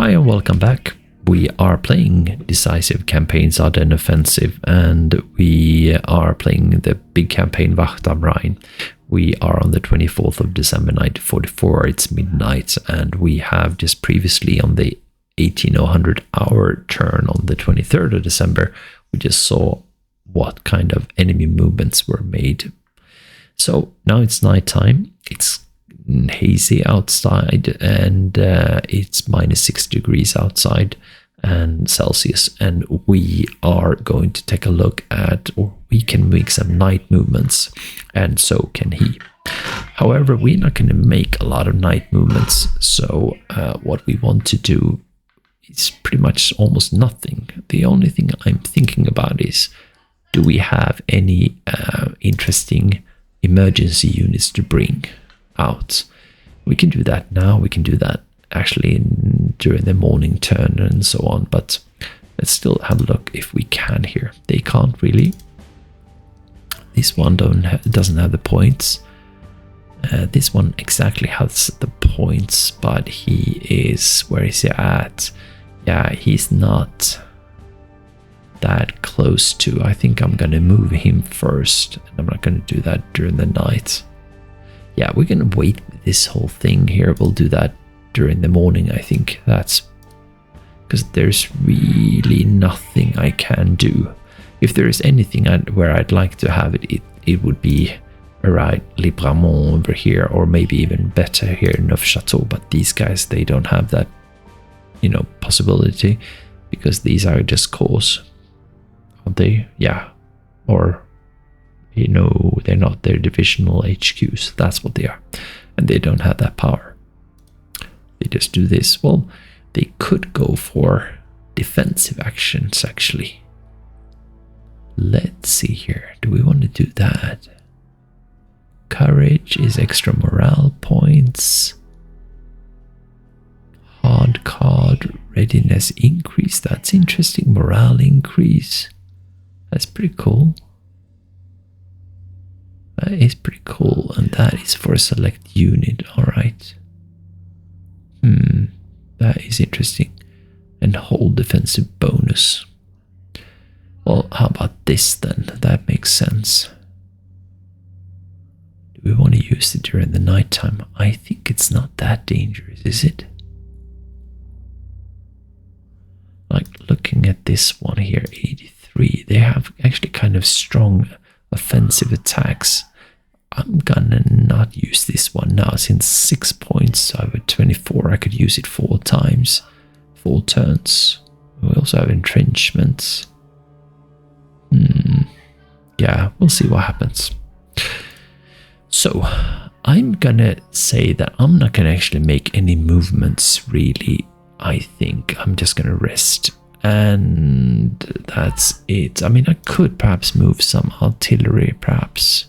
Hi and welcome back. We are playing Decisive campaigns Ardennes Offensive, and we are playing the big campaign Wacht am Rhein. We are on the 24th of December 1944, it's midnight, and we have just previously on the 1800 hour turn on the 23rd of December, we just saw what kind of enemy movements were made. So now it's nighttime, it's hazy outside, and it's minus 6 degrees outside and Celsius, and we are going to take a look at, or we can make some night movements, and so can he. However, we're not going to make a lot of night movements, so what we want to do is pretty much almost nothing. The only thing I'm thinking about is, do we have any interesting emergency units to bring out? We can do that now, we can do that actually during the morning turn and so on, but let's still have a look if we can here. They can't really. This one doesn't have the points. This one exactly has the points, but he is, where is he at? Yeah, he's not that close to. I think I'm gonna move him first, and I'm not gonna do that during the night. Yeah, we're gonna wait with this whole thing here. We'll do that during the morning, I think. That's because there's really nothing I can do. If there is anything where I'd like to have it would be around Le Bramont over here, or maybe even better here in Neufchâteau, but these guys, they don't have that, you know, possibility, because these are just cores, aren't they? Yeah, or you know, they're not their divisional HQs, that's what they are, and they don't have that power. They just do this. Well, they could go for defensive actions actually. Let's see here, do we want to do that? Courage is extra morale points. Hard card, readiness increase, that's interesting. Morale increase, that's pretty cool. That is pretty cool, and that is for a select unit. Alright. That is interesting. And hold defensive bonus. Well, how about this then? That makes sense. Do we want to use it during the nighttime? I think it's not that dangerous, is it? Like looking at this one here, 83, they have actually kind of strong offensive attacks. I'm gonna not use this one now, since 6 points over 24, I could use it 4 times, 4 turns. We also have entrenchments. Yeah, we'll see what happens. So I'm gonna say that I'm not gonna actually make any movements really. I think I'm just gonna rest, and that's it. I mean, I could perhaps move some artillery, perhaps.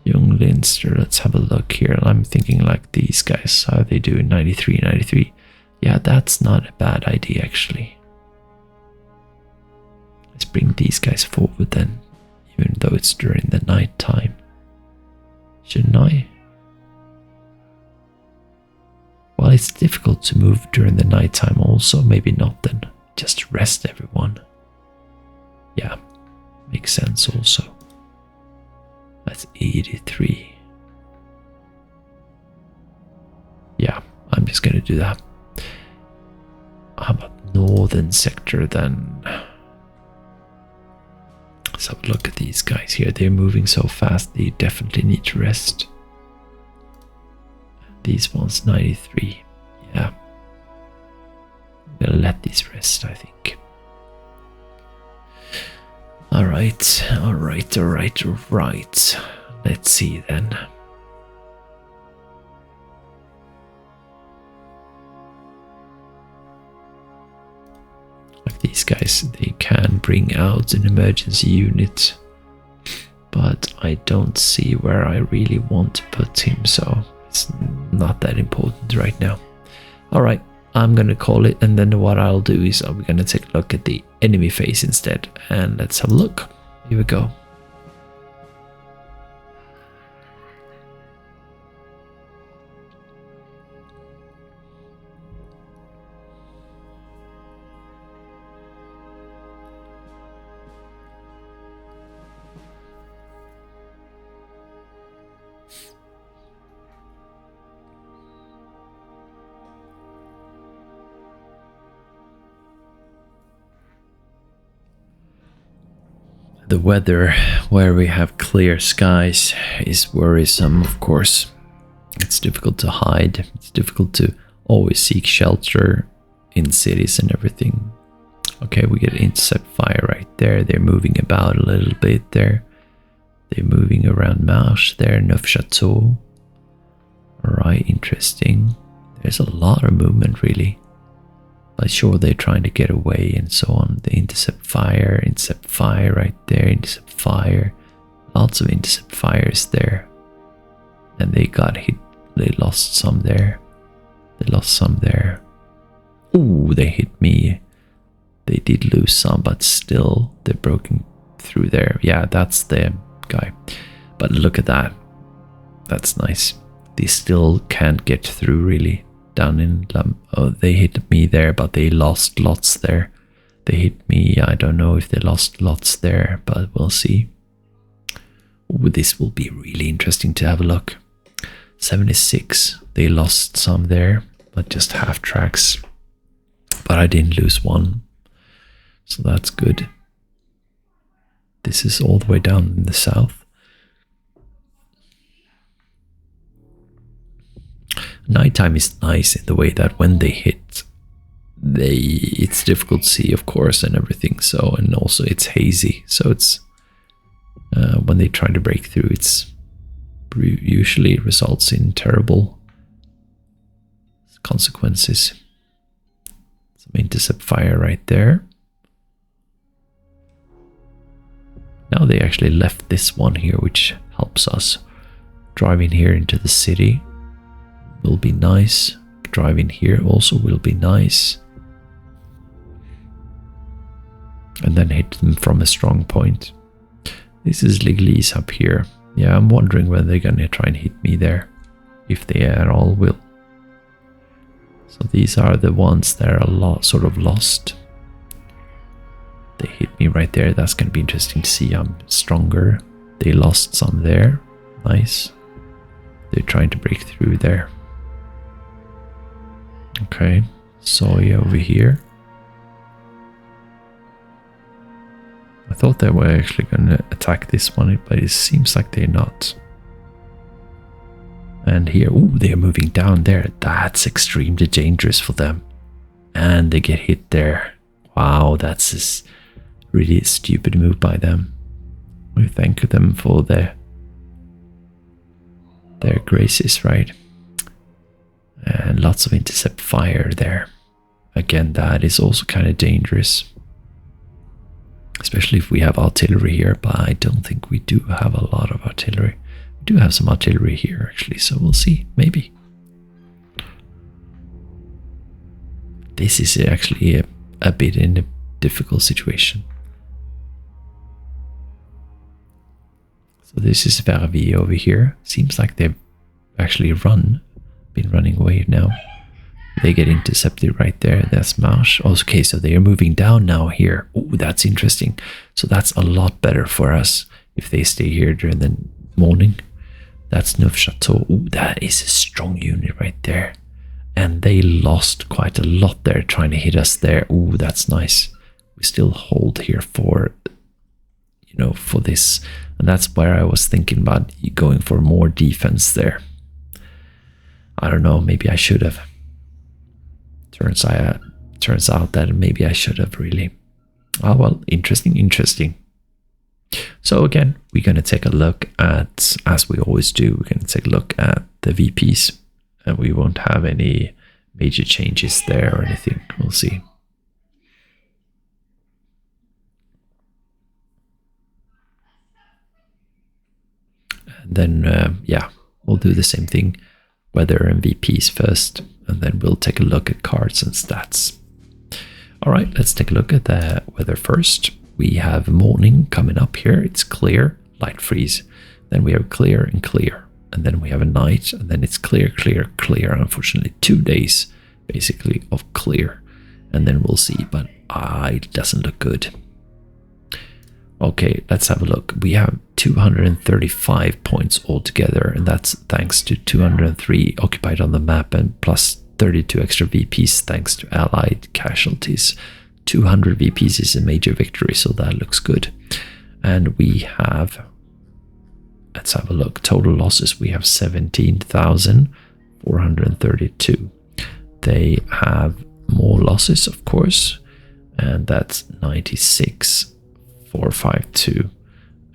Young Leinster, let's have a look here. I'm thinking like these guys, how they do 93, 93. Yeah, that's not a bad idea actually. Let's bring these guys forward then, even though it's during the night time. Shouldn't I? Well, it's difficult to move during the night time also, maybe not then. Just rest everyone. Yeah, makes sense also. That's 83. Yeah, I'm just gonna do that. How about northern sector then? Let's have a look at these guys here. They're moving so fast, they definitely need to rest. These ones, 93. Yeah. I'm gonna let these rest, I think. Alright. Let's see then. Like these guys, they can bring out an emergency unit, but I don't see where I really want to put him, so it's not that important right now. Alright, I'm gonna call it, and then what I'll do is I'm gonna take a look at the enemy phase instead, and let's have a look. Here we go. The weather, where we have clear skies, is worrisome, of course. It's difficult to hide. It's difficult to always seek shelter in cities and everything. Okay, we get intercept fire right there. They're moving about a little bit there. They're moving around Marche there, Neufchâteau. Alright, interesting. There's a lot of movement, really. But sure, they're trying to get away and so on. They intercept fire right there, intercept fire. Lots of intercept fires there. And they got hit. They lost some there. They lost some there. Ooh, they hit me. They did lose some, but still, they're broken through there. Yeah, that's the guy. But look at that. That's nice. They still can't get through, really. Down in oh, they hit me there, but they lost lots there. They hit me. I don't know if they lost lots there, but we'll see. Ooh, this will be really interesting to have a look. 76. They lost some there, but just half tracks. But I didn't lose one. So that's good. This is all the way down in the south. Nighttime is nice in the way that when they hit, it's difficult to see, of course, and everything. So, and also it's hazy. So it's when they try to break through, it's usually results in terrible consequences. Some intercept fire right there. Now they actually left this one here, which helps us. Driving here into the city will be nice. Driving here also will be nice. And then hit them from a strong point. This is L'église up here. Yeah, I'm wondering whether they're gonna try and hit me there. If they at all will. So these are the ones that are sort of lost. They hit me right there. That's going to be interesting to see. I'm stronger. They lost some there. Nice. They're trying to break through there. Okay. Soy over here. I thought they were actually going to attack this one, but it seems like they're not. And here, ooh, they're moving down there. That's extremely dangerous for them. And they get hit there. Wow, that's really a stupid move by them. We thank them for their graces, right? And lots of intercept fire there. Again, that is also kind of dangerous. Especially if we have artillery here, but I don't think we do have a lot of artillery. We do have some artillery here, actually, so we'll see, maybe. This is actually a bit in a difficult situation. So this is Verviers over here. Seems like they've actually been running away now. They get intercepted right there. That's Marche. Okay, so they are moving down now here. Oh, that's interesting. So that's a lot better for us if they stay here during the morning. That's Neufchâteau. Oh, that is a strong unit right there. And they lost quite a lot there trying to hit us there. Oh, that's nice. We still hold here for, for this. And that's where I was thinking about going for more defense there. I don't know, maybe I should have. Turns out that maybe I should have really. Oh, well, interesting. So again, we're going to take a look at, as we always do, we're going to take a look at the VPs. And we won't have any major changes there or anything. We'll see. And then, we'll do the same thing. Weather and VPs first. And then we'll take a look at cards and stats. All right, let's take a look at the weather first. We have morning coming up here. It's clear, light freeze. Then we have clear and clear. And then we have a night, and then it's clear, clear, clear. Unfortunately, 2 days, basically, of clear. And then we'll see, but it doesn't look good. Okay, let's have a look. We have 235 points altogether, and that's thanks to 203 occupied on the map and plus 32 extra VPs thanks to allied casualties. 200 VPs is a major victory, so that looks good. And we have, let's have a look, total losses. We have 17,432. They have more losses, of course, and that's 96,452.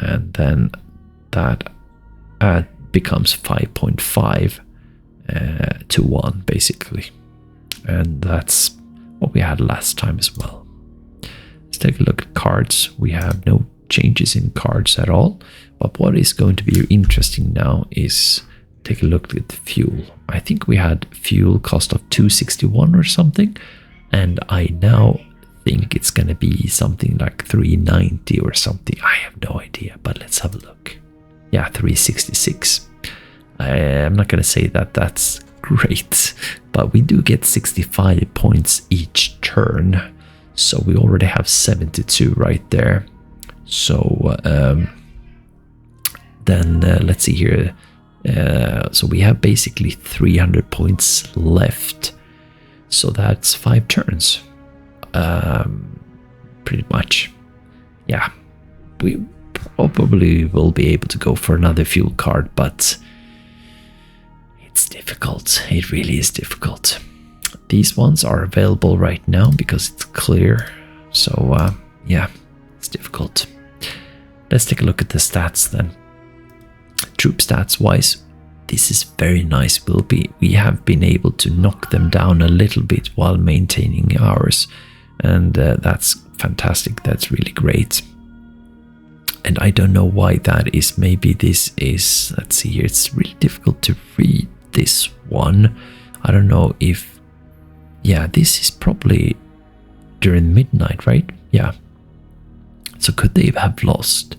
And then that becomes 5.5 to 1, basically. And that's what we had last time as well. Let's take a look at cards. We have no changes in cards at all. But what is going to be interesting now is take a look at the fuel. I think we had fuel cost of 261 or something. And I now think it's going to be something like 390 or something. I have no idea, but let's have a look. Yeah, 366. I'm not going to say that that's great, but we do get 65 points each turn. So we already have 72 right there. So then let's see here. So we have basically 300 points left. So that's 5 turns. Pretty much. Yeah, we probably will be able to go for another fuel card, but it's difficult. It really is difficult. These ones are available right now because it's clear. So yeah, it's difficult. Let's take a look at the stats then. Troop stats wise, this is very nice. We have been able to knock them down a little bit while maintaining ours, and that's fantastic. That's really great. And I don't know why that is. Maybe this is, let's see here, it's really difficult to read this one. I don't know if, yeah, this is probably during midnight, right? Yeah. So could they have lost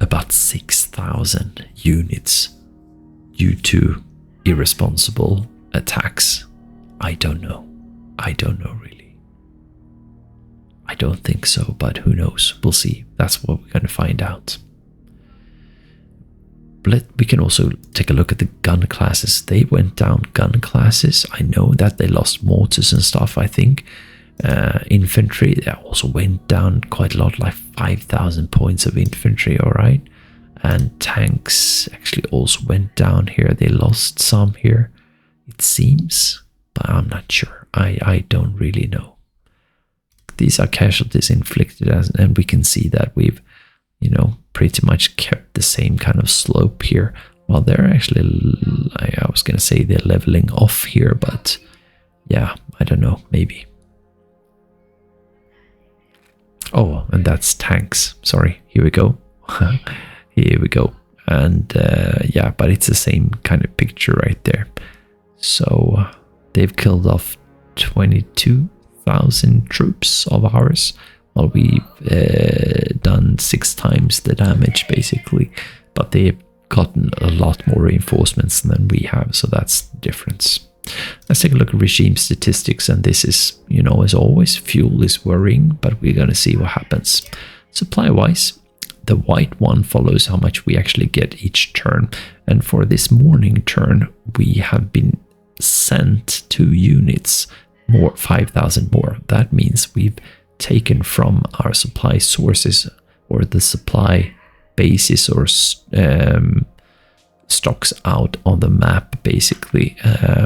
about 6,000 units due to irresponsible attacks? I don't know. I don't know really. I don't think so, but who knows? We'll see. That's what we're going to find out. We can also take a look at the gun classes. They went down gun classes. I know that they lost mortars and stuff, I think. Infantry, they also went down quite a lot, like 5,000 points of infantry, all right? And tanks actually also went down here. They lost some here, it seems, but I'm not sure. I don't really know. These are casualties inflicted, and we can see that we've, you know, pretty much kept the same kind of slope here. Well, they're actually, I was going to say they're leveling off here, but yeah, I don't know, maybe. Oh, and that's tanks. Sorry, here we go. Here we go. And yeah, but it's the same kind of picture right there. So they've killed off 22,000 troops of ours. Well, we've done 6 times the damage basically, but they've gotten a lot more reinforcements than we have, so that's the difference. Let's take a look at regime statistics, and this is, you know, as always, fuel is worrying, but we're going to see what happens. Supply wise, the white one follows how much we actually get each turn, and for this morning turn we have been sent 2 units more, 5,000 more. That means we've taken from our supply sources, or the supply bases, or stocks out on the map basically.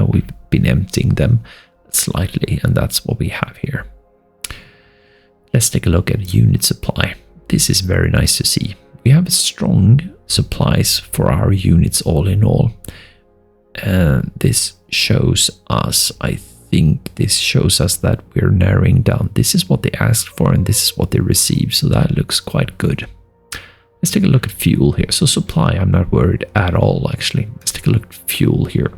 We've been emptying them slightly, and that's what we have here. Let's take a look at unit supply. This is very nice to see. We have strong supplies for our units all in all, and this shows us, I think this shows us that we're narrowing down. This is what they asked for and this is what they received, so that looks quite good. Let's take a look at fuel here. So supply, I'm not worried at all actually. Let's take a look at fuel here.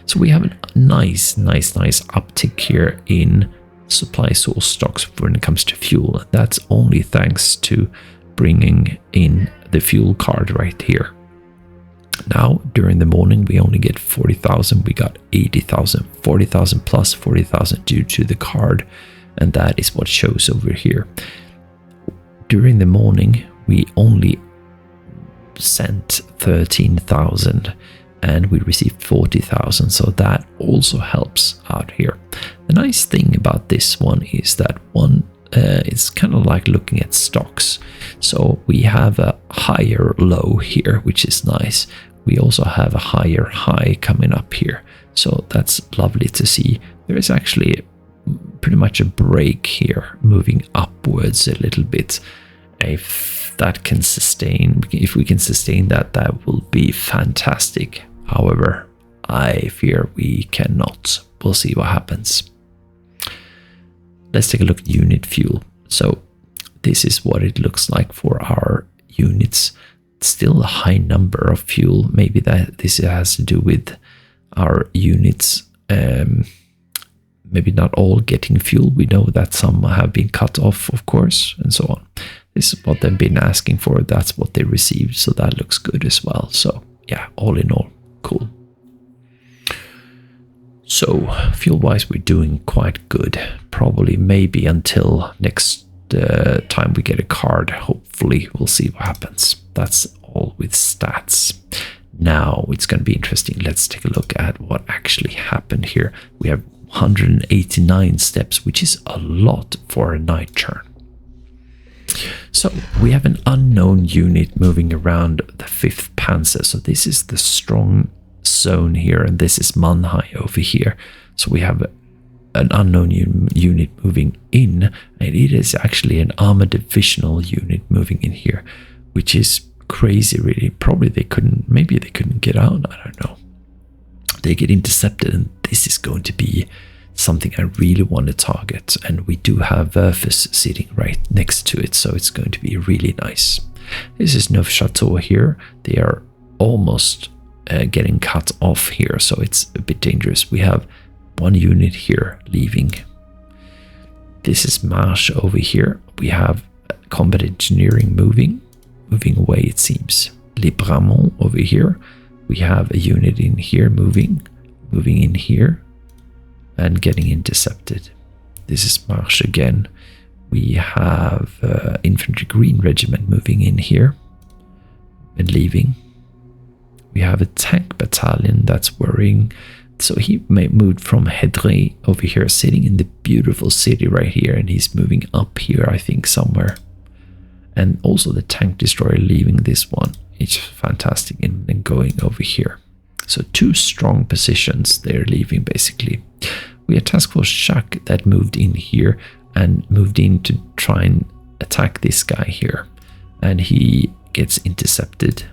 So we have a nice uptick here in supply source stocks when it comes to fuel. That's only thanks to bringing in the fuel card right here. Now during the morning we only get 40,000, we got 80,000, 40,000 plus 40,000 due to the card, and that is what shows over here. During the morning we only sent 13,000 and we received 40,000, so that also helps out here. The nice thing about this one is that one it's kind of like looking at stocks. So we have a higher low here, which is nice. We also have a higher high coming up here. So that's lovely to see. There is actually pretty much a break here, moving upwards a little bit. If that can sustain, if we can sustain that, that will be fantastic. However, I fear we cannot. We'll see what happens. Let's take a look at unit fuel. So this is what it looks like for our units. Still a high number of fuel. Maybe that this has to do with our units, maybe not all getting fuel. We know that some have been cut off, of course, and so on. This is what they've been asking for. That's what they received. So that looks good as well. So yeah, all in all, cool. So fuel-wise, we're doing quite good. Probably maybe until next time we get a card. Hopefully, we'll see what happens. That's all with stats. Now it's going to be interesting. Let's take a look at what actually happened here. We have 189 steps, which is a lot for a night turn. So we have an unknown unit moving around the 5th Panzer. So this is the strong zone here, and this is Mannheim over here. So we have an unknown unit moving in, and it is actually an armored divisional unit moving in here, which is crazy, really. Probably maybe they couldn't get out. I don't know. They get intercepted, and this is going to be something I really want to target. And we do have Verfus sitting right next to it, so it's going to be really nice. This is Neufchâteau here. They are almost getting cut off here, so it's a bit dangerous. We have one unit here leaving. This is Marche over here. We have combat engineering moving away, it seems. Libramont over here. We have a unit in here moving in here and getting intercepted. This is Marche again. We have Infantry Green Regiment moving in here and leaving. We have a tank battalion that's worrying. So he moved from Hedre over here, sitting in the beautiful city right here, and he's moving up here, I think, somewhere. And also the tank destroyer leaving this one. It's fantastic, and then going over here. So 2 strong positions they're leaving, basically. We had Task Force Jacques that moved in here and moved in to try and attack this guy here. And he gets intercepted.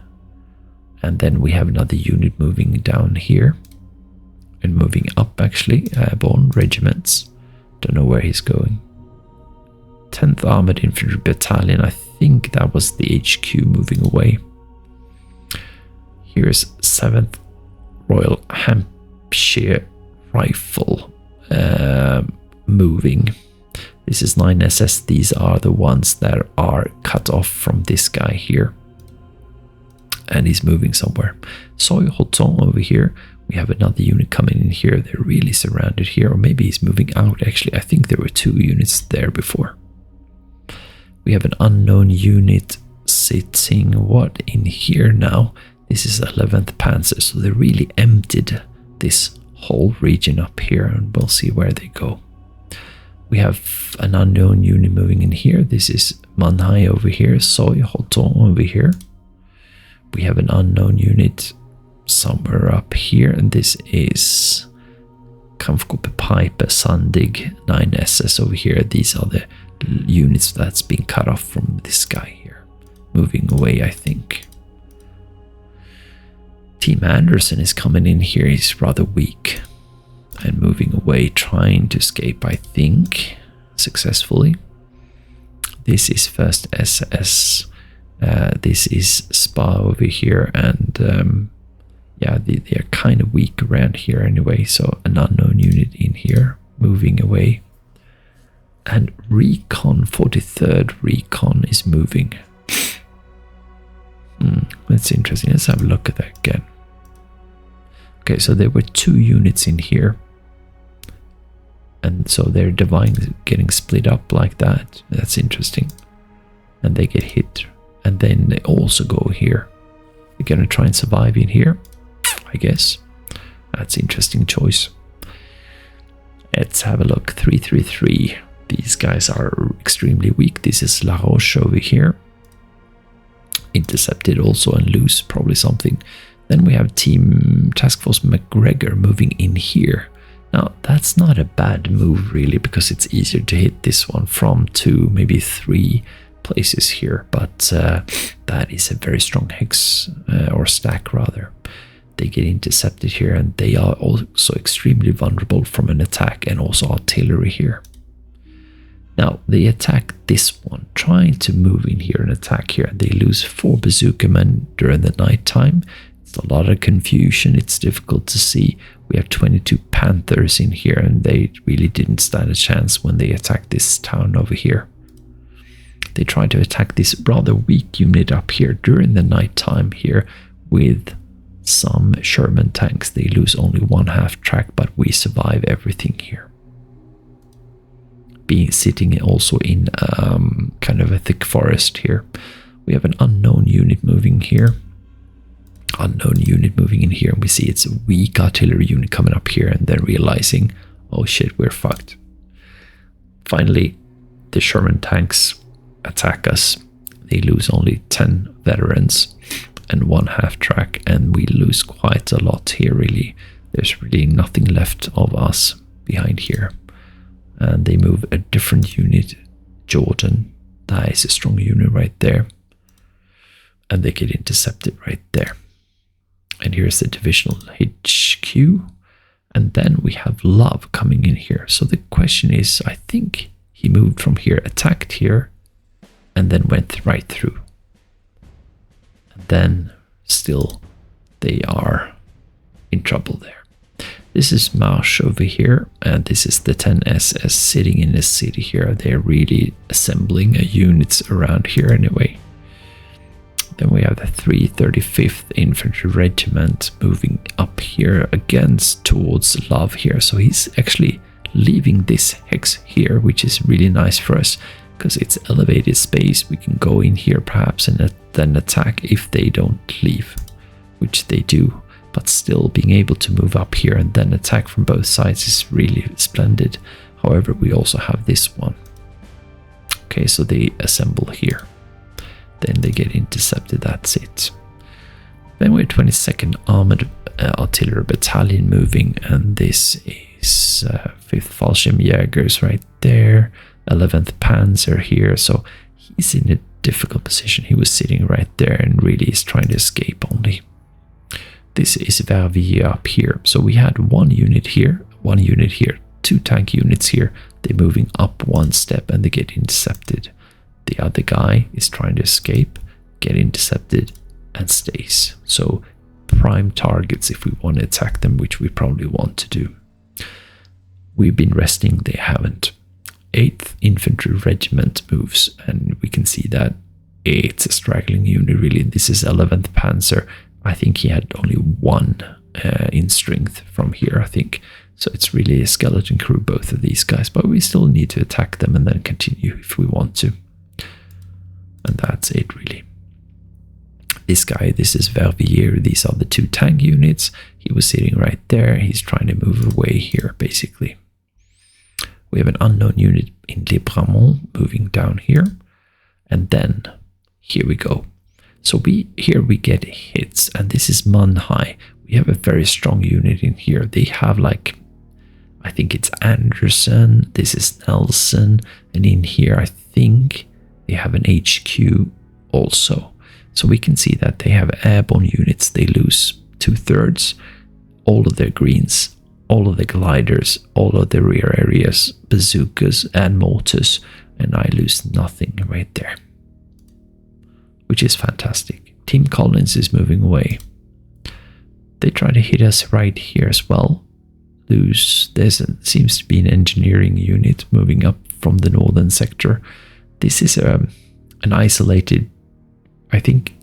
And then we have another unit moving down here. And moving up, actually. Airborne regiments. Don't know where he's going. 10th Armored Infantry Battalion. I think that was the HQ moving away. Here's 7th Royal Hampshire Rifle moving. This is 9SS. These are the ones that are cut off from this guy here. And he's moving somewhere. Soy Hoton over here. We have another unit coming in here. They're really surrounded here. Or maybe he's moving out, actually. I think there were 2 units there before. We have an unknown unit sitting, what, in here now? This is 11th Panzer. So they really emptied this whole region up here. And we'll see where they go. We have an unknown unit moving in here. This is Mannheim over here. Soy Hoton over here. We have an unknown unit somewhere up here, and this is Kampfgruppe Piper Sandig 9SS over here. These are the units that's been cut off from this guy here. Moving away, I think. Team Anderson is coming in here. He's rather weak. And moving away, trying to escape, I think, successfully. This is 1st SS. This is Spa over here, and yeah, they are kind of weak around here anyway. So an unknown unit in here, moving away. And Recon, 43rd Recon is moving. That's interesting. Let's have a look at that again. Okay, so there were 2 units in here. And so they're getting split up like that. That's interesting. And they get hit. And then they also go here. They're going to try and survive in here, I guess. That's an interesting choice. Let's have a look. 333. These guys are extremely weak. This is La Roche over here. Intercepted also and lose probably something. Then we have Team Task Force McGregor moving in here. Now, that's not a bad move really, because it's easier to hit this one from 2, maybe 3 places here. But that is a very strong hex, or stack rather. They get intercepted here, and they are also extremely vulnerable from an attack and also artillery here. Now, they attack this one, trying to move in here and attack here. They lose 4 bazooka men during the night time. It's a lot of confusion. It's difficult to see. We have 22 Panthers in here, and they really didn't stand a chance when they attacked this town over here. They try to attack this rather weak unit up here during the night time here with some Sherman tanks. They lose only 1/2 track, but we survive everything here. Being sitting also in kind of a thick forest here. We have an unknown unit moving here. Unknown unit moving in here, and we see it's a weak artillery unit coming up here, and then realizing, oh shit, we're fucked. Finally, the Sherman tanks attack us. They lose only 10 veterans and 1/2 track, and we lose quite a lot here really. There's really nothing left of us behind here. And they move a different unit, Jordan. That is a strong unit right there. And they get intercepted right there. And here's the divisional HQ. And then we have Love coming in here. So the question is, I think he moved from here, attacked here, and then went right through. And then still they are in trouble there. This is Marsh over here, and this is the 10 SS sitting in this city here. They're really assembling units around here anyway. Then we have the 335th Infantry Regiment moving up here against towards Love here. So he's actually leaving this hex here, which is really nice for us because it's elevated space. We can go in here perhaps and then attack if they don't leave, which they do. But still being able to move up here and then attack from both sides is really splendid. However, we also have this one. Okay, so they assemble here. Then they get intercepted, that's it. Then we're 22nd Armored Artillery Battalion moving, and this is 5th Fallschirmjägers right there, 11th Panzer here, so he's in a difficult position. He was sitting right there and really is trying to escape only. This is Verviers up here, so we had 1 unit here, 1 unit here, 2 tank units here. They're moving up 1 step and they get intercepted. The other guy is trying to escape, get intercepted, and stays. So prime targets if we want to attack them, which we probably want to do. We've been resting, they haven't. 8th Infantry Regiment moves, and we can see that it's a straggling unit really. This is 11th Panzer. I think he had only 1 in strength from here, I think. So it's really a skeleton crew, both of these guys, but we still need to attack them and then continue if we want to. And that's it really. This guy, this is Verviers. These are the 2 tank units. He was sitting right there. He's trying to move away here, basically. We have an unknown unit in Le Bramont moving down here. And then, here we go. So here we get hits, and this is Mannheim. We have a very strong unit in here. They have like, I think it's Anderson, this is Nelson, and in here I think they have an HQ also. So we can see that they have airborne units. They lose 2/3, all of their greens, all of the gliders, all of the rear areas, bazookas and mortars, and I lose nothing right there, which is fantastic. Team Collins is moving away. They try to hit us right here as well. Seems to be an engineering unit moving up from the northern sector. This is an isolated, I think,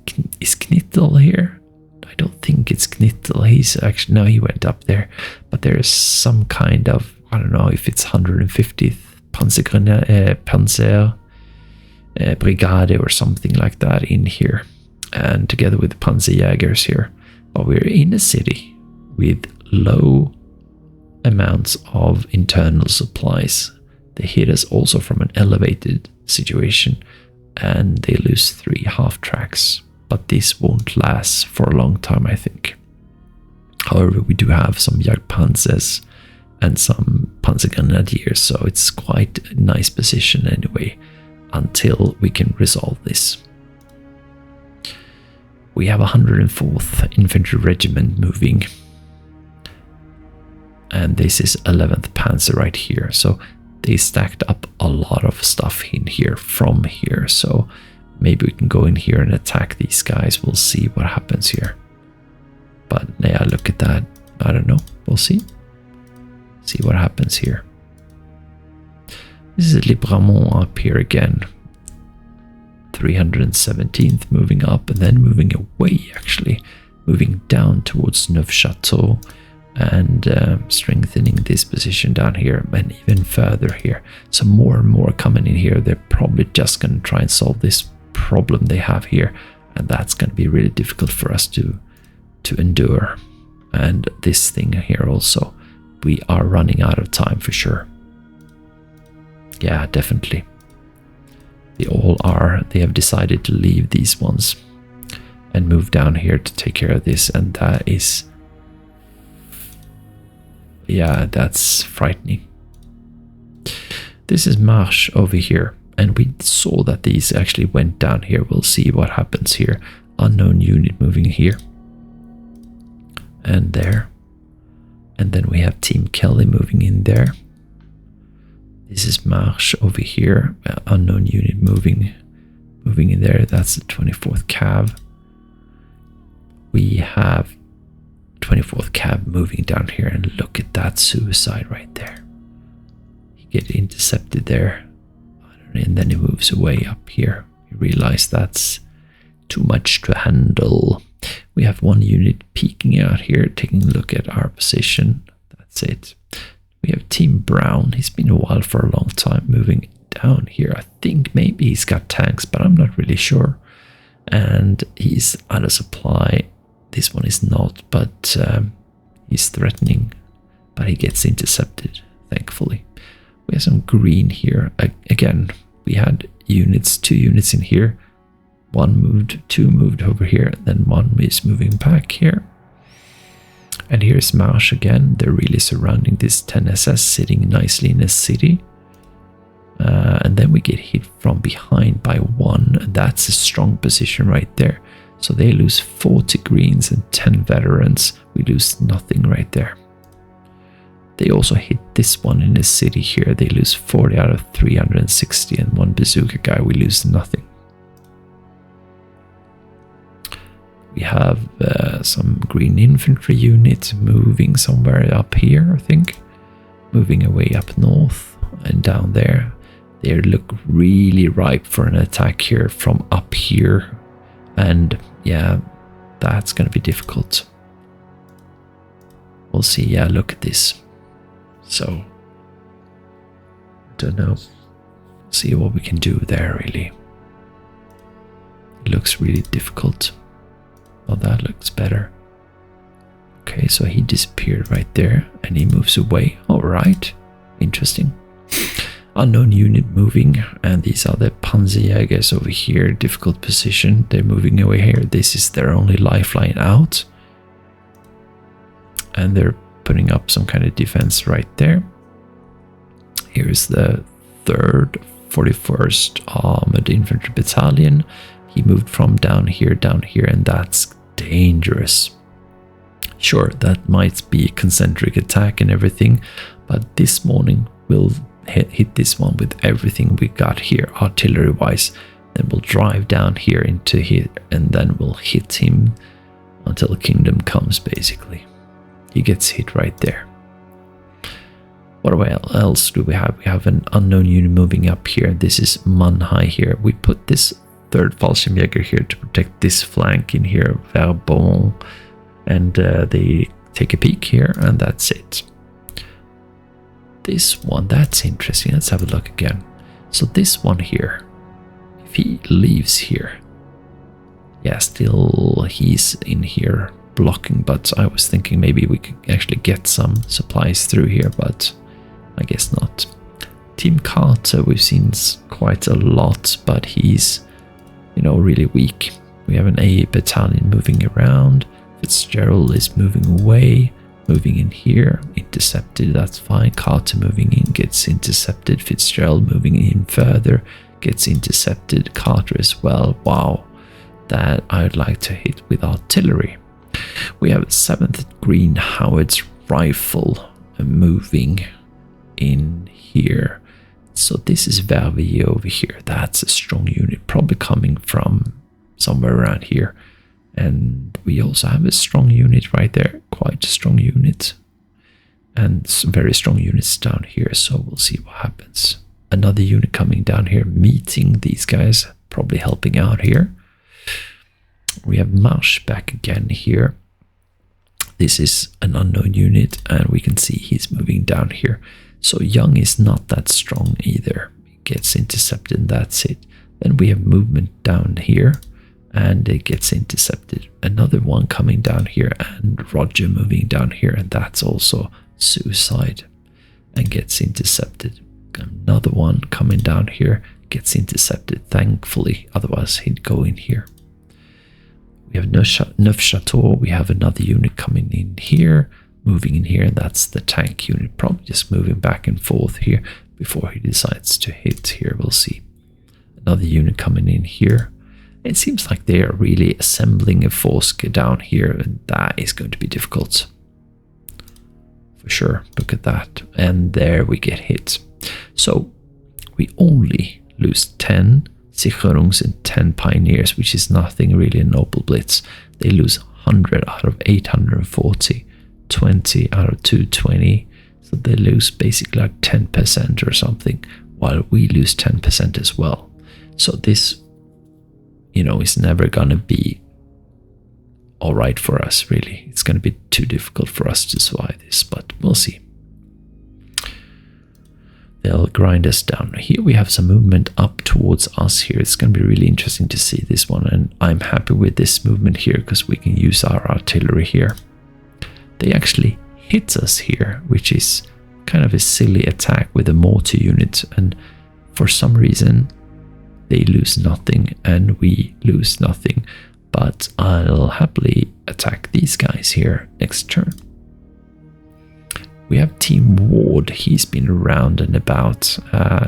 is Knittel here? I don't think it's Knittel. He's actually, no, he went up there. But there is some kind of, I don't know if it's 150th Panzer Brigade or something like that in here. And together with the Panzerjägers here. But we're in a city with low amounts of internal supplies. They hit us also from an elevated situation, and they lose 3 half tracks. But this won't last for a long time, I think. However, we do have some Jagdpanzers and some Panzergrenadiers, so it's quite a nice position anyway, until we can resolve this. We have 104th Infantry Regiment moving, and this is 11th Panzer right here, so they stacked up a lot of stuff in here from here, so maybe we can go in here and attack these guys. We'll see what happens here. But yeah, look at that. I don't know. We'll see. See what happens here. This is Libramont up here again. 317th moving up and then moving away, actually. Moving down towards Neufchâteau and strengthening this position down here and even further here. So more and more coming in here. They're probably just going to try and solve this problem they have here. And that's going to be really difficult for us to endure. And this thing here also. We are running out of time for sure. Yeah, definitely. They all are. They have decided to leave these ones and move down here to take care of this. And that is... yeah, that's frightening. This is Marche over here. And we saw that these actually went down here. We'll see what happens here. Unknown unit moving here. And there. And then we have Team Kelly moving in there. This is Marche over here. Unknown unit moving in there. That's the 24th Cav. We have 24th Cav moving down here, and look at that suicide right there. He gets intercepted there, and then he moves away up here. You realize that's too much to handle. We have one unit peeking out here, taking a look at our position. That's it. We have Team Brown. He's been a while for a long time, moving down here. I think maybe he's got tanks, but I'm not really sure. And he's out of supply. This one is not, but he's threatening. But he gets intercepted, thankfully. We have some green here. Again, we had units, 2 units in here. 1 moved, 2 moved over here, and then 1 is moving back here. And here's Marche again. They're really surrounding this 10 SS, sitting nicely in a city. And then we get hit from behind by 1, and that's a strong position right there. So they lose 40 greens and 10 veterans. We lose nothing right there. They also hit this one in the city here. They lose 40 out of 360, and 1 bazooka guy. We lose nothing. We have some green infantry units moving somewhere up here, I think. Moving away up north and down there. They look really ripe for an attack here from up here. And yeah, that's going to be difficult. We'll see. Yeah, look at this. So, don't know. See what we can do there, really. It looks really difficult. Oh, that looks better. Okay, so he disappeared right there and he moves away. Alright, interesting. Unknown unit moving, and these are the Panzerjägers over here. Difficult position. They're moving away here. This is their only lifeline out. And they're putting up some kind of defense right there. Here's the 3rd 41st Armored Infantry Battalion. He moved from down here, and that's dangerous. Sure, that might be a concentric attack and everything, but this morning we'll hit this one with everything we got here, artillery-wise. Then we'll drive down here into here, and then we'll hit him until Kingdom comes, basically. He gets hit right there. What else do we have? We have an unknown unit moving up here. This is Mannheim here. We put this 3rd Fallschirmjäger here to protect this flank in here, Verbon, and they take a peek here, and that's it. This one, that's interesting. Let's have a look again. So this one here, if he leaves here, yeah, still he's in here blocking, but I was thinking maybe we could actually get some supplies through here, but I guess not. Team Carter, we've seen quite a lot, but he's, you know, really weak. We have an A battalion moving around. Fitzgerald is moving away, moving in here, intercepted, that's fine. Carter moving in, gets intercepted. Fitzgerald moving in further, gets intercepted. Carter as well. Wow, that I'd like to hit with artillery. We have a 7th Green Howitz rifle moving in here. So this is Verviers over here. That's a strong unit, probably coming from somewhere around here. And we also have a strong unit right there, quite a strong unit. And some very strong units down here, so we'll see what happens. Another unit coming down here, meeting these guys, probably helping out here. We have Marsh back again here. This is an unknown unit, and we can see he's moving down here. So Young is not that strong either. He gets intercepted, and that's it. Then we have movement down here, and it gets intercepted. Another one coming down here, and Roger moving down here, and that's also suicide and gets intercepted. Another one coming down here, gets intercepted, thankfully, otherwise he'd go in here. We have Neufchâteau, we have another unit coming in here, moving in here, and that's the tank unit, probably just moving back and forth here before he decides to hit here, we'll see. Another unit coming in here. It seems like they are really assembling a force down here, and that is going to be difficult. For sure, look at that. And there we get hit. So we only lose 10 Sicherungs and 10 Pioneers, which is nothing really a noble blitz. They lose 100 out of 840, 20 out of 220. So they lose basically like 10% or something, while we lose 10% as well. So this, you know, is never gonna be all right for us, really. It's gonna be too difficult for us to survive this, but we'll see. They'll grind us down. Here we have some movement up towards us here. It's gonna be really interesting to see this one, and I'm happy with this movement here because we can use our artillery here. They actually hit us here, which is kind of a silly attack with a mortar unit, and for some reason they lose nothing and we lose nothing, but I'll happily attack these guys here next turn. We have Team Ward. He's been around and about,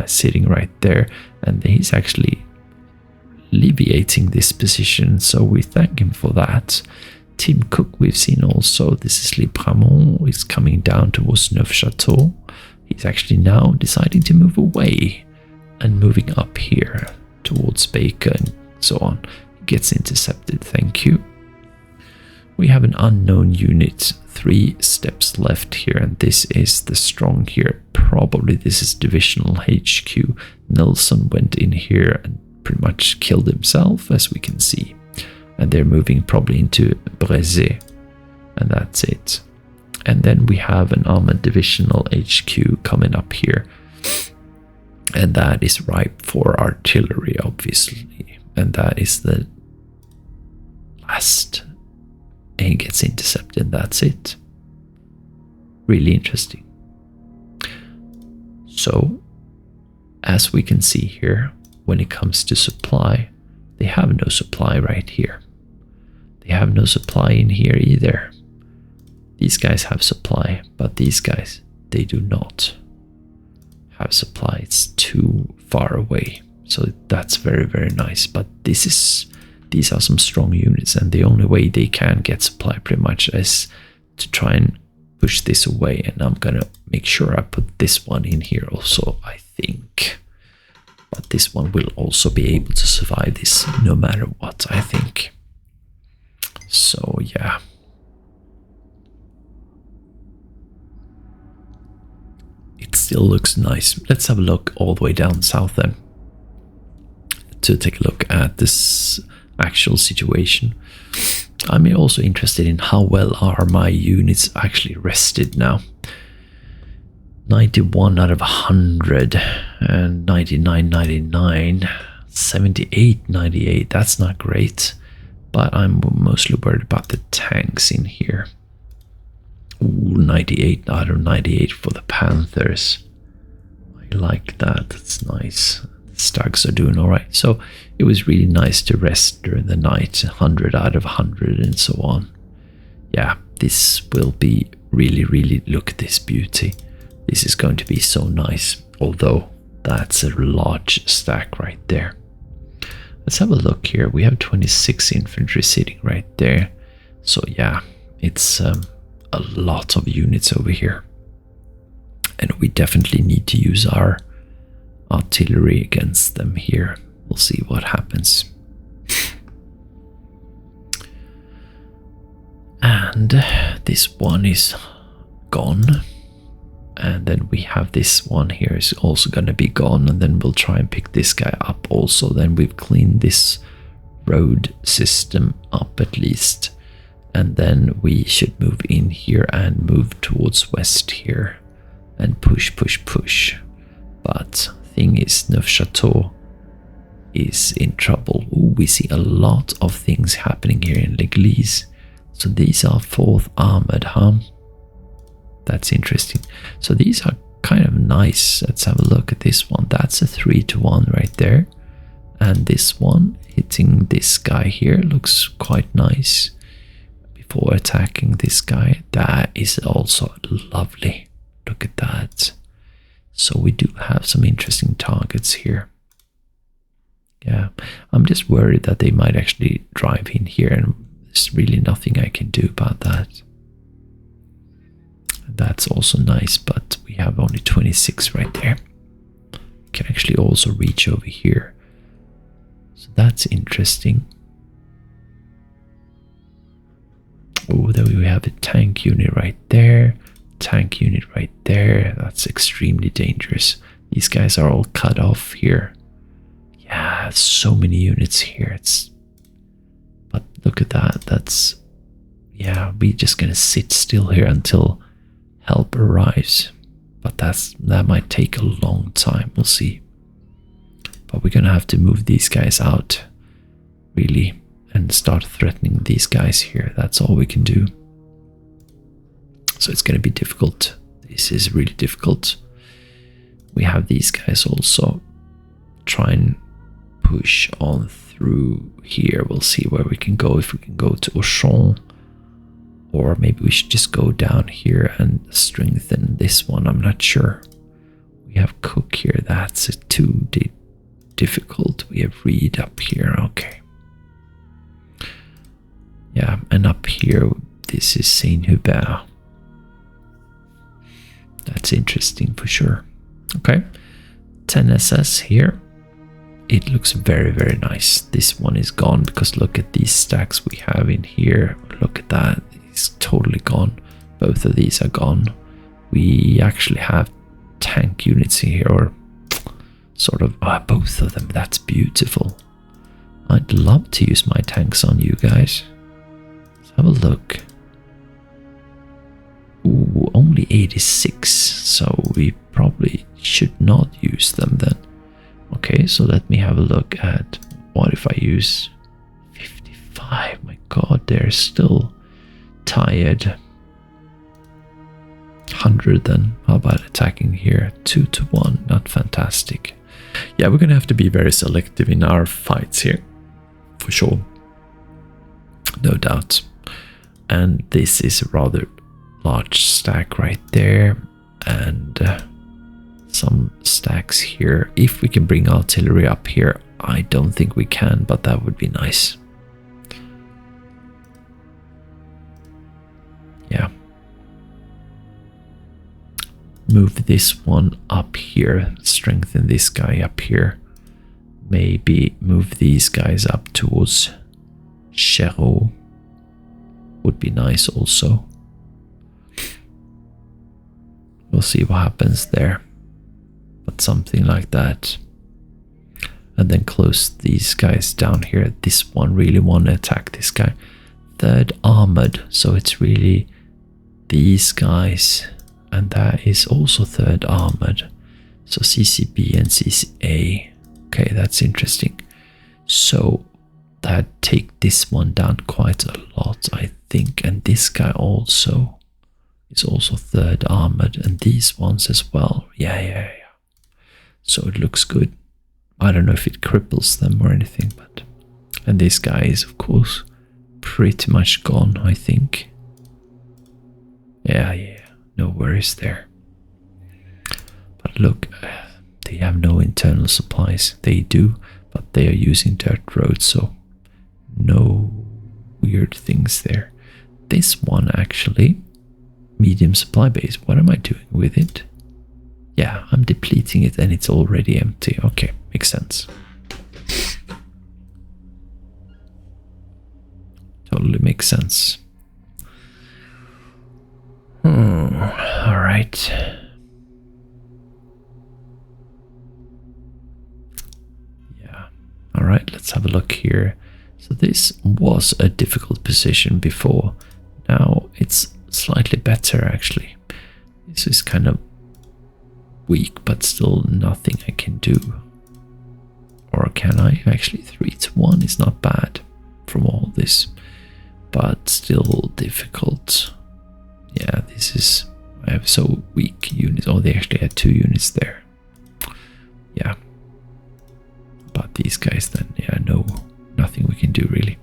sitting right there, and he's actually alleviating this position, so we thank him for that. Team Cook we've seen also. This is Le Bramont. He's coming down towards Neufchâteau. He's actually now deciding to move away and moving up here towards Baker and so on. He gets intercepted, thank you. We have an unknown unit, 3 steps left here, and this is the strong here. Probably this is divisional HQ. Nelson went in here and pretty much killed himself, as we can see. And they're moving probably into Brezé, and that's it. And then we have an armored divisional HQ coming up here, and that is ripe for artillery, obviously. And that is the last. And he gets intercepted, that's it. Really interesting. So, as we can see here, when it comes to supply, they have no supply right here. They have no supply in here either. These guys have supply, but these guys, they do not have supply. It's too far away. So that's very, very nice. But these are some strong units, and the only way they can get supply pretty much is to try and push this away. And I'm gonna make sure I put this one in here also, I think. But this one will also be able to survive this no matter what, I think. So yeah. It still looks nice. Let's have a look all the way down south then, to take a look at this actual situation. I'm also interested in how well are my units actually rested now. 91 out of 100, and 99, 99, 78, 98. That's not great, but I'm mostly worried about the tanks in here. Ooh, 98 out of 98 for the Panthers. I like that. That's nice. Stags are doing all right. So it was really nice to rest during the night. 100 out of 100 and so on. Yeah, this will be really, really, look at this beauty. This is going to be so nice. Although that's a large stack right there. Let's have a look here. We have 26 infantry sitting right there. So yeah, it's a lot of units over here. And we definitely need to use our artillery against them here. We'll see what happens. And this one is gone. And then we have this one here is also going to be gone. And then we'll try and pick this guy up also. Then we've cleaned this road system up at least. And then we should move in here and move towards west here. And push, push, push. But thing is, Neufchâteau is in trouble. Ooh, we see a lot of things happening here in L'Église. So these are 4th armored, huh? That's interesting. So these are kind of nice. Let's have a look at this one. That's a 3-to-1 right there. And this one hitting this guy here looks quite nice. Before attacking this guy, that is also lovely. Look at that. So we do have some interesting targets here. Yeah, I'm just worried that they might actually drive in here and there's really nothing I can do about that. That's also nice, but we have only 26 right there. We can actually also reach over here. So that's interesting. Oh, there we have a tank unit right there. Tank unit right there. That's extremely dangerous. These guys are all cut off here. Yeah, so many units here. But look at that. That's, yeah, we're just gonna sit still here until help arrives. But that might take a long time. We'll see. But we're gonna have to move these guys out, really, and start threatening these guys here. That's all we can do. So it's going to be difficult. This is really difficult. We have these guys also. Try and push on through here. We'll see where we can go. If we can go to Auchan. Or maybe we should just go down here and strengthen this one. I'm not sure. We have Cook here. That's too difficult. We have Reed up here. Okay. Yeah, and up here, this is Saint-Hubert. That's interesting for sure. Okay, 10 SS here. It looks very, very nice. This one is gone because look at these stacks we have in here. Look at that. It's totally gone. Both of these are gone. We actually have tank units here, or sort of both of them. That's beautiful. I'd love to use my tanks on you guys. Let's have a look. Ooh, only 86, so we probably should not use them then. Okay, so let me have a look at what if I use 55. My god, they're still tired. 100 then. How about attacking here? 2-to-1, not fantastic. Yeah, we're gonna have to be very selective in our fights here, for sure. No doubt. And this is a rather large stack right there, and some stacks here. If we can bring artillery up here, I don't think we can, but that would be nice. Yeah. Move this one up here, strengthen this guy up here. Maybe move these guys up towards Cherot. Would be nice also. We'll see what happens there. But something like that. And then close these guys down here. This one really want to attack this guy. 3rd armored. So it's really these guys. And that is also 3rd armored. So CCB and CCA. Okay, that's interesting. So that take this one down quite a lot, I think. And this guy also is also 3rd armored. And these ones as well. Yeah. So it looks good. I don't know if it cripples them or anything, but... And this guy is, of course, pretty much gone, I think. Yeah, no worries there. But look, they have no internal supplies. They do, but they are using dirt roads, so no weird things there. This one actually, medium supply base. What am I doing with it? Yeah, I'm depleting it and it's already empty. Okay, makes sense. Totally makes sense. All right. Yeah. All right, let's have a look here. So this was a difficult position before. Now it's slightly better, actually. This is kind of weak, but still nothing I can do. Or can I? Actually, 3-1 is not bad from all this, but still difficult. Yeah, this is... I have so weak units. Oh, they actually had 2 units there. Yeah. But these guys then, yeah, no, nothing we can do really.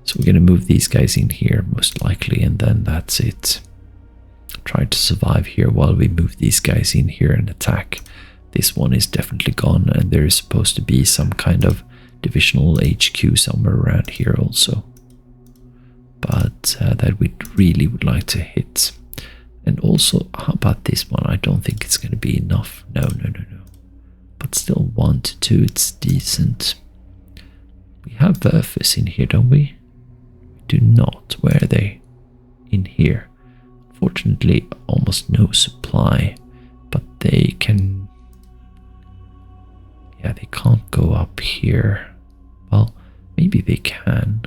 So we're going to move these guys in here most likely, and then that's it. Try to survive here while we move these guys in here and attack. This one is definitely gone, and there is supposed to be some kind of divisional HQ somewhere around here also. But that we really would like to hit. And also, how about this one? I don't think it's going to be enough. No. But still 1 to 2, it's decent. We have Werfers in here, don't we? We do not. Where are they? In here. Fortunately, almost no supply. But they can... Yeah, they can't go up here. Well, maybe they can.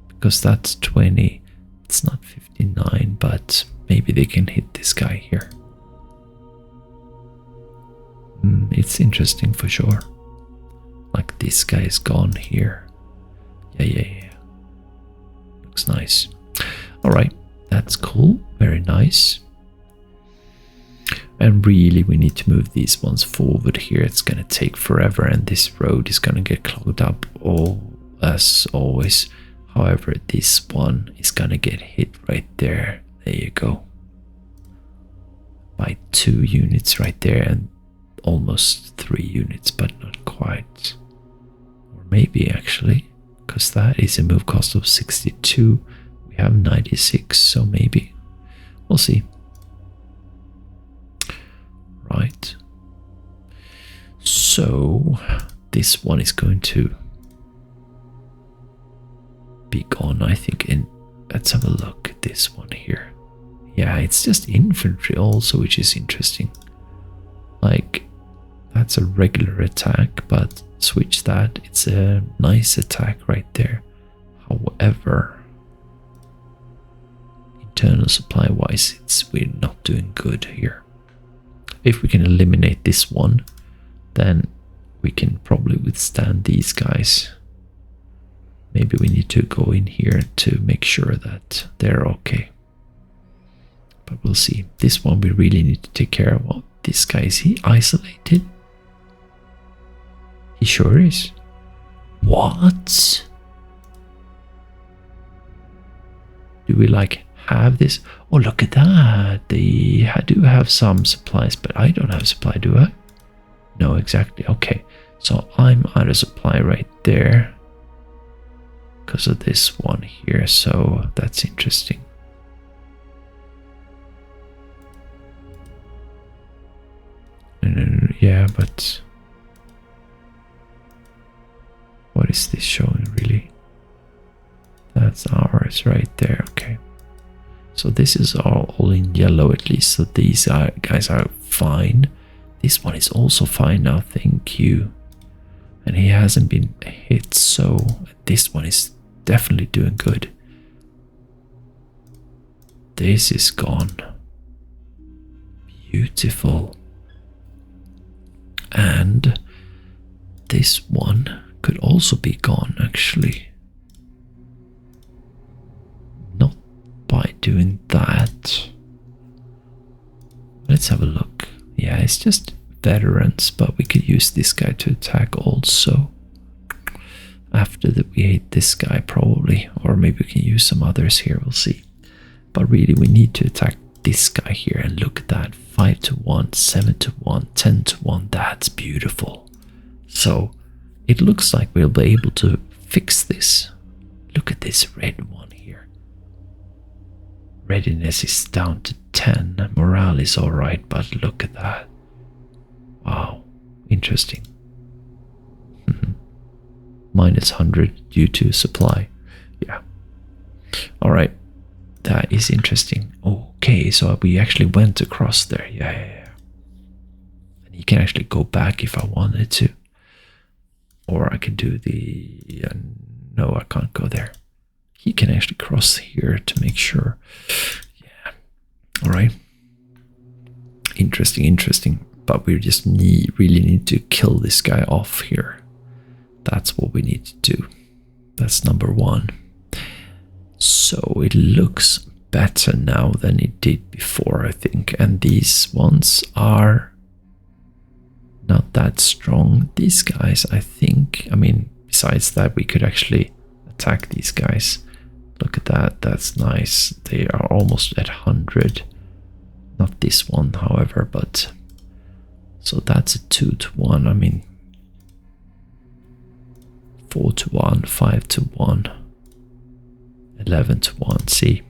Because that's 20. It's not 59, but maybe they can hit this guy here. It's interesting for sure. Like this guy is gone here. Yeah. Looks nice. Alright, that's cool. Very nice. And really we need to move these ones forward here. It's going to take forever and this road is going to get clogged up as always. However, this one is going to get hit right there. There you go. By 2 units right there and almost 3 units, but not quite. Or maybe actually, because that is a move cost of 62. We have 96, so maybe. We'll see. Right. So, this one is going to be gone, I think. And let's have a look at this one here. Yeah, it's just infantry also, which is interesting. Like, that's a regular attack, but switch that. It's a nice attack right there. However, internal supply wise, we're not doing good here. If we can eliminate this one, then we can probably withstand these guys. Maybe we need to go in here to make sure that they're okay. But we'll see. This one we really need to take care of. Oh, this guy, is he isolated? He sure is. What? Do we like have this? Oh, look at that. They do have some supplies, but I don't have supply, do I? No, exactly. Okay, so I'm out of supply right there because of this one here, so that's interesting. Yeah, but what is this showing really? That's ours right there. Okay, so this is all in yellow at least, so these guys are fine. This one is also fine now, thank you. And he hasn't been hit, so this one is definitely doing good. This is gone. Beautiful. And this one could also be gone, actually. Not by doing that. Let's have a look. Yeah, it's just veterans, but we could use this guy to attack also. After that we hit this guy probably, or maybe we can use some others here, we'll see. But really we need to attack this guy here, and look at that, 5 to 1, 7 to 1, 10 to 1, that's beautiful. So it looks like we'll be able to fix this. Look at this red one here. Readiness is down to 10, morale is alright, but look at that. Wow, interesting. Minus 100 due to supply. Yeah. Alright. That is interesting. Okay, so we actually went across there. Yeah. And you can actually go back if I wanted to. Or I could do the... no, I can't go there. He can actually cross here to make sure. Yeah. Alright. Interesting. But we just really need to kill this guy off here. That's what we need to do. That's number 1. So it looks better now than it did before, I think. And these ones are not that strong. These guys, I think, I mean, besides that, we could actually attack these guys. Look at that, that's nice. They are almost at 100. Not this one, however, but... So that's a 2 to 1, I mean... 4 to 1, 5 to 1, 11 to 1, see?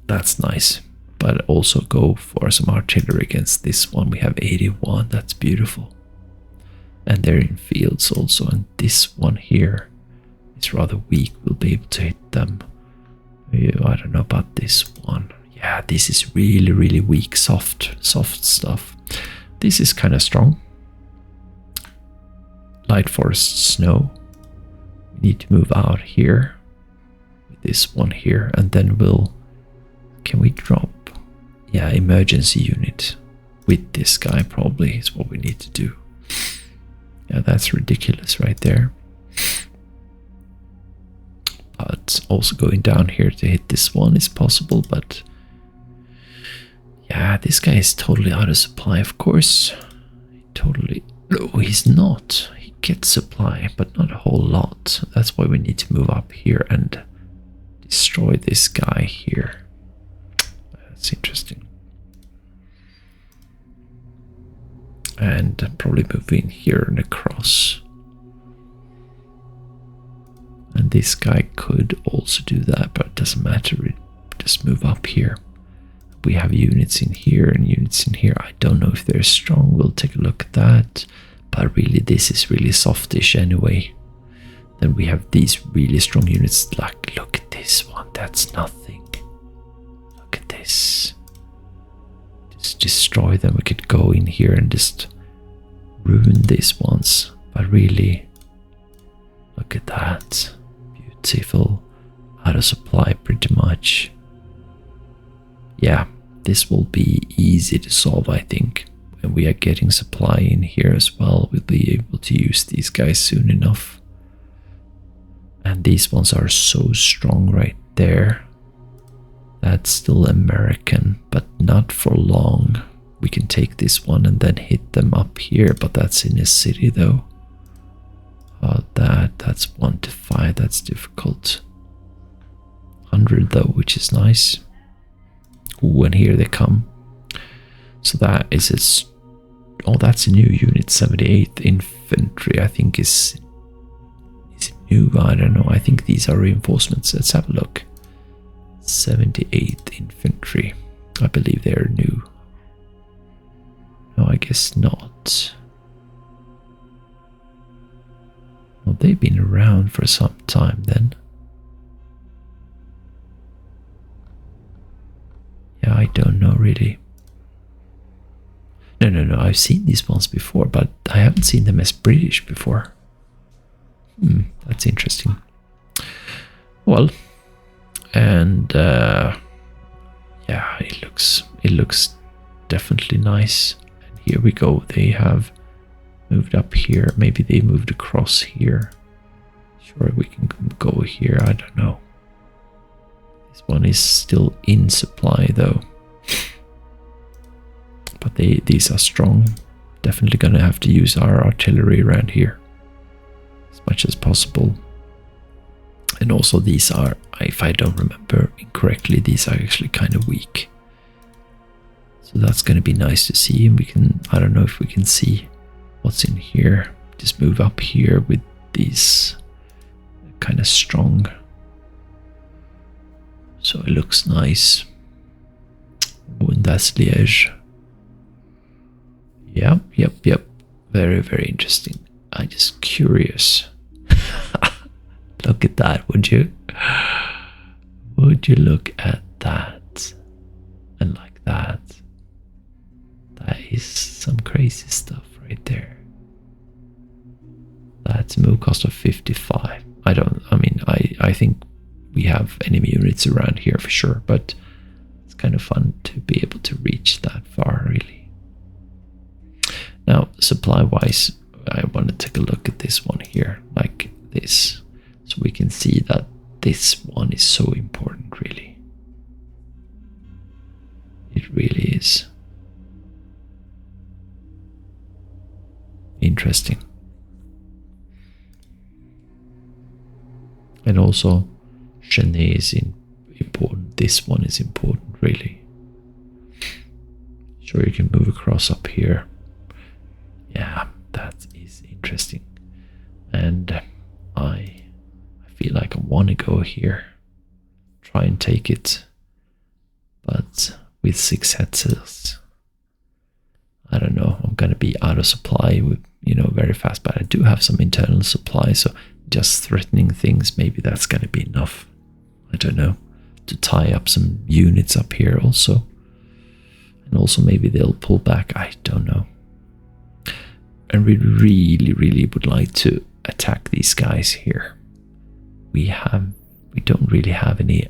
That's nice. But also go for some artillery against this one. We have 81, that's beautiful. And they're in fields also, and this one here is rather weak. We'll be able to hit them. I don't know about this one. Yeah, this is really weak, soft stuff. This is kind of strong. Light forest snow. We need to move out here with this one here, and then we'll... Can we drop? Yeah, emergency unit with this guy probably is what we need to do. Yeah, that's ridiculous right there. But also going down here to hit this one is possible, but... Yeah, this guy is totally out of supply, of course. Totally... No, he's not. He gets supply, but not a whole lot. That's why we need to move up here and destroy this guy here. That's interesting. And probably move in here and across. And this guy could also do that, but it doesn't matter. We just move up here. We have units in here and units in here. I don't know if they're strong. We'll take a look at that. But really, this is really softish anyway. Then we have these really strong units. Like, look at this one. That's nothing. Look at this. Just destroy them. We could go in here and just ruin these ones. But really, look at that. Beautiful. Out of supply pretty much. Yeah, this will be easy to solve, I think. When we are getting supply in here as well, we'll be able to use these guys soon enough. And these ones are so strong right there. That's still American, but not for long. We can take this one and then hit them up here, but that's in a city though. That's 1 to 5, that's difficult. 100 though, which is nice. Ooh, and here they come. So that is a... Oh, that's a new unit. 78th Infantry, I think is it new? I don't know. I think these are reinforcements. Let's have a look. 78th Infantry. I believe they're new. No, I guess not. Well, they've been around for some time then. Yeah, I don't know really. No, I've seen these ones before, but I haven't seen them as British before. That's interesting. Well, and yeah, it looks definitely nice. And here we go. They have moved up here. Maybe they moved across here. Sure, we can go here. I don't know. This one is still in supply though. but these are strong. Definitely gonna have to use our artillery around here as much as possible. And also these are, if I don't remember incorrectly, these are actually kind of weak. So that's gonna be nice to see. We can, I don't know if we can see what's in here. Just move up here with these kind of strong. So it looks nice. Oh, and that's Liège. Yep. Very, very interesting. I'm just curious. Look at that, would you? Would you look at that? And like that. That is some crazy stuff right there. That's a move cost of 55. I think we have enemy units around here for sure, but it's kind of fun to be able to reach that far, really. Now, supply-wise, I want to take a look at this one here, like this, so we can see that this one is so important, really. It really is. Interesting. And also, Chenet is important. This one is important, really. Sure, you can move across up here. Yeah, that is interesting. And I feel like I want to go here. Try and take it. But with 6 headsets, I don't know. I'm going to be out of supply with, very fast. But I do have some internal supply. So just threatening things, maybe that's going to be enough. I don't know. To tie up some units up here also. And also maybe they'll pull back. I don't know. And we really would like to attack these guys here. We don't really have any.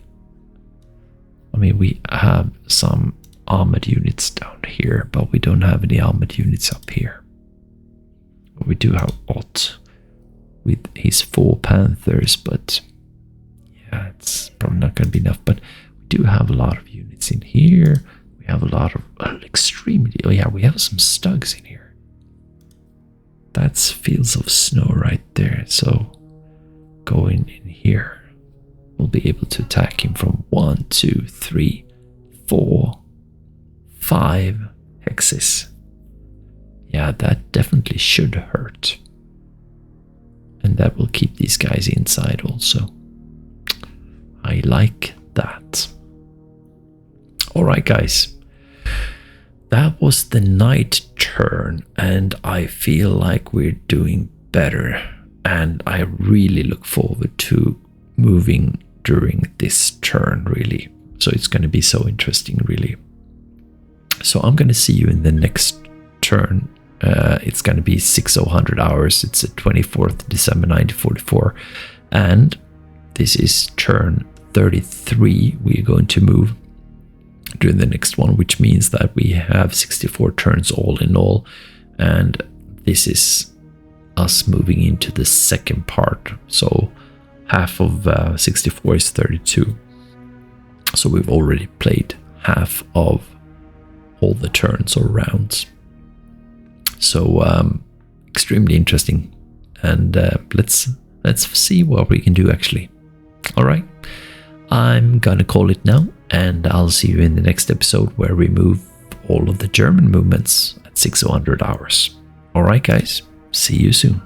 I mean, we have some armored units down here, but we don't have any armored units up here. But we do have Ott with his 4 Panthers, but yeah, it's probably not going to be enough. But we do have a lot of units in here. We have a lot of extremely. Oh yeah, we have some Stugs in here. That's fields of snow right there. So going in here, we'll be able to attack him from 1, 2, 3, 4, 5 hexes. Yeah, that definitely should hurt. And that will keep these guys inside also. I like that. Alright guys, that was the night turn, and I feel like we're doing better, and I really look forward to moving during this turn, really. So it's going to be so interesting, really. So I'm going to see you in the next turn. It's going to be 6000 hours. It's the 24th December 1944, and this is turn 33. We're going to move during the next one, which means that we have 64 turns all in all, and this is us moving into the second part. So half of 64 is 32, so we've already played half of all the turns or rounds. So extremely interesting, and let's see what we can do actually. All right, I'm gonna call it now, and I'll see you in the next episode where we move all of the German movements at 600 hours. All right, guys, see you soon.